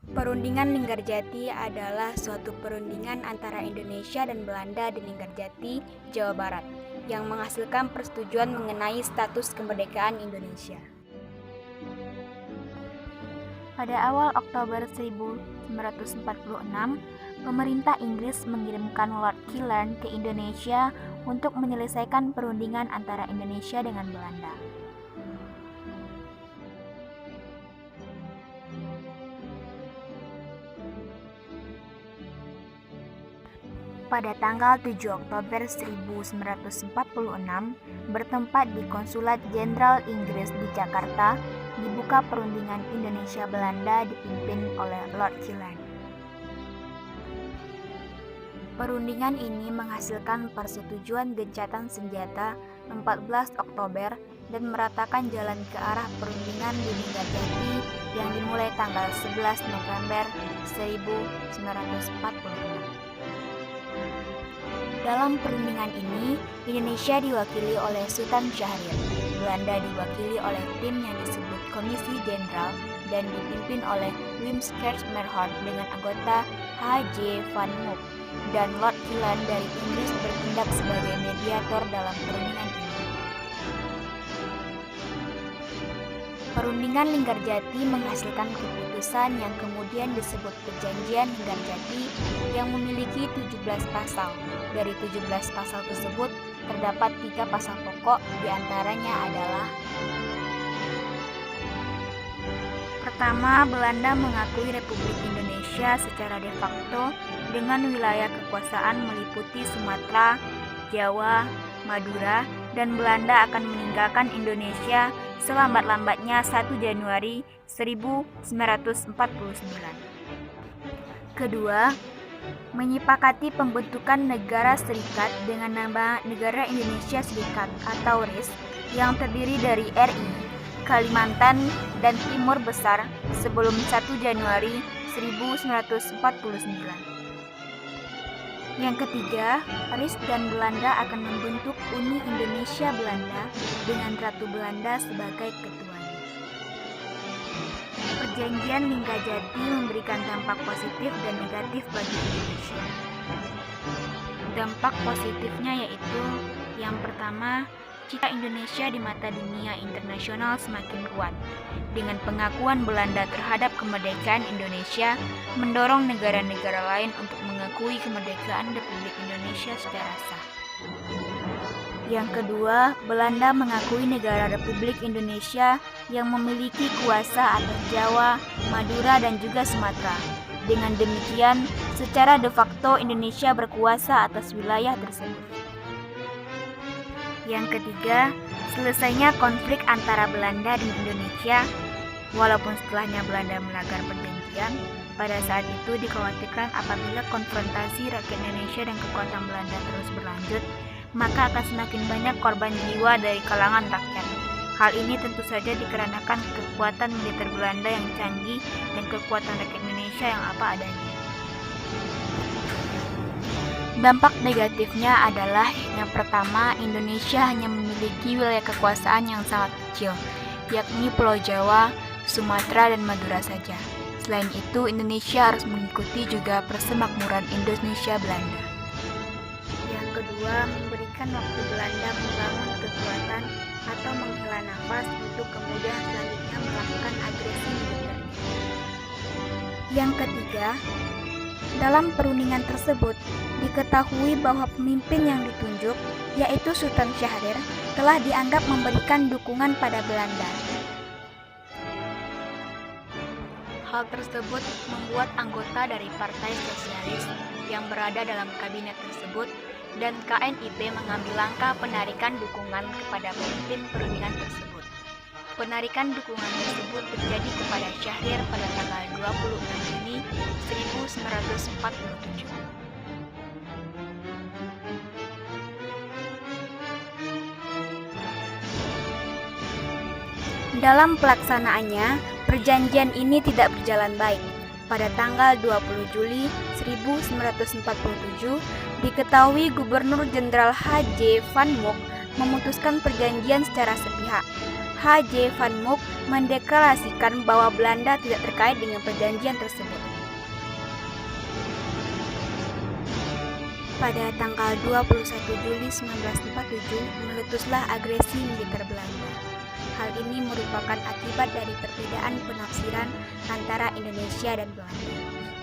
Perundingan Linggarjati adalah suatu perundingan antara Indonesia dan Belanda di Linggarjati, Jawa Barat, yang menghasilkan persetujuan mengenai status kemerdekaan Indonesia. Pada awal Oktober 1946, pemerintah Inggris mengirimkan Lord Killern ke Indonesia untuk menyelesaikan perundingan antara Indonesia dengan Belanda. Pada tanggal 7 Oktober 1946, bertempat di Konsulat Jenderal Inggris di Jakarta, dibuka perundingan Indonesia-Belanda dipimpin oleh Lord Killern. Perundingan ini menghasilkan persetujuan gencatan senjata 14 Oktober dan meratakan jalan ke arah perundingan di Linggarjati yang dimulai tanggal 11 November 1946. Dalam perundingan ini, Indonesia diwakili oleh Sultan Syahrir, Belanda diwakili oleh tim yang disebut Komisi Jenderal dan dipimpin oleh Wim Schermerhorn dengan anggota H.J. van Mook, dan Lord Killern dari Inggris bertindak sebagai mediator dalam perundingan ini. Perundingan Linggarjati menghasilkan keputusan yang kemudian disebut Perjanjian Linggarjati yang memiliki 17 pasal. Dari 17 pasal tersebut, terdapat 3 pasal pokok, diantaranya adalah: pertama, Belanda mengakui Republik Indonesia secara de facto dengan wilayah kekuasaan meliputi Sumatera, Jawa, Madura, dan Belanda akan meninggalkan Indonesia selambat-lambatnya 1 Januari 1949. Kedua, menyepakati pembentukan negara serikat dengan nama Negara Indonesia Serikat atau RIS yang terdiri dari RI, Kalimantan, dan Timur Besar sebelum 1 Januari 1949. Yang ketiga, RIS dan Belanda akan membentuk Uni Indonesia Belanda dengan Ratu Belanda sebagai ketuanya. Perjanjian Linggarjati memberikan dampak positif dan negatif bagi Indonesia. Dampak positifnya yaitu: yang pertama, citra Indonesia di mata dunia internasional semakin kuat. Dengan pengakuan Belanda terhadap kemerdekaan Indonesia, mendorong negara-negara lain untuk mengakui kemerdekaan Republik Indonesia secara sah. Yang kedua, Belanda mengakui negara Republik Indonesia yang memiliki kuasa atas Jawa, Madura, dan juga Sumatera. Dengan demikian, secara de facto Indonesia berkuasa atas wilayah tersebut. Yang ketiga, selesainya konflik antara Belanda dan Indonesia. Walaupun setelahnya Belanda melanggar perjanjian, pada saat itu dikhawatirkan apabila konfrontasi rakyat Indonesia dan kekuatan Belanda terus berlanjut, maka akan semakin banyak korban jiwa dari kalangan rakyat. Hal ini tentu saja dikarenakan kekuatan militer Belanda yang canggih dan kekuatan rakyat Indonesia yang apa adanya. Dampak negatifnya adalah: yang pertama, Indonesia hanya memiliki wilayah kekuasaan yang sangat kecil, yakni Pulau Jawa, Sumatera, dan Madura saja. Selain itu, Indonesia harus mengikuti juga persemakmuran Indonesia Belanda. Yang kedua, memberikan waktu Belanda membangun kekuatan atau menghela nafas untuk kemudian selanjutnya melakukan agresi militernya. Yang ketiga, dalam perundingan tersebut diketahui bahwa pemimpin yang ditunjuk, yaitu Sultan Syahrir, telah dianggap memberikan dukungan pada Belanda. Hal tersebut membuat anggota dari Partai Sosialis yang berada dalam kabinet tersebut dan KNIP mengambil langkah penarikan dukungan kepada pemimpin perundingan tersebut. Penarikan dukungan tersebut terjadi kepada Syahrir pada tanggal 26 Juni 1947. Dalam pelaksanaannya, perjanjian ini tidak berjalan baik. Pada tanggal 20 Juli 1947, diketahui Gubernur Jenderal H.J. van Mook memutuskan perjanjian secara sepihak. H.J. van Mook mendeklarasikan bahwa Belanda tidak terkait dengan perjanjian tersebut. Pada tanggal 21 Juli 1947, meletuslah agresi militer Belanda. Hal ini merupakan akibat dari perbedaan penafsiran antara Indonesia dan Belanda.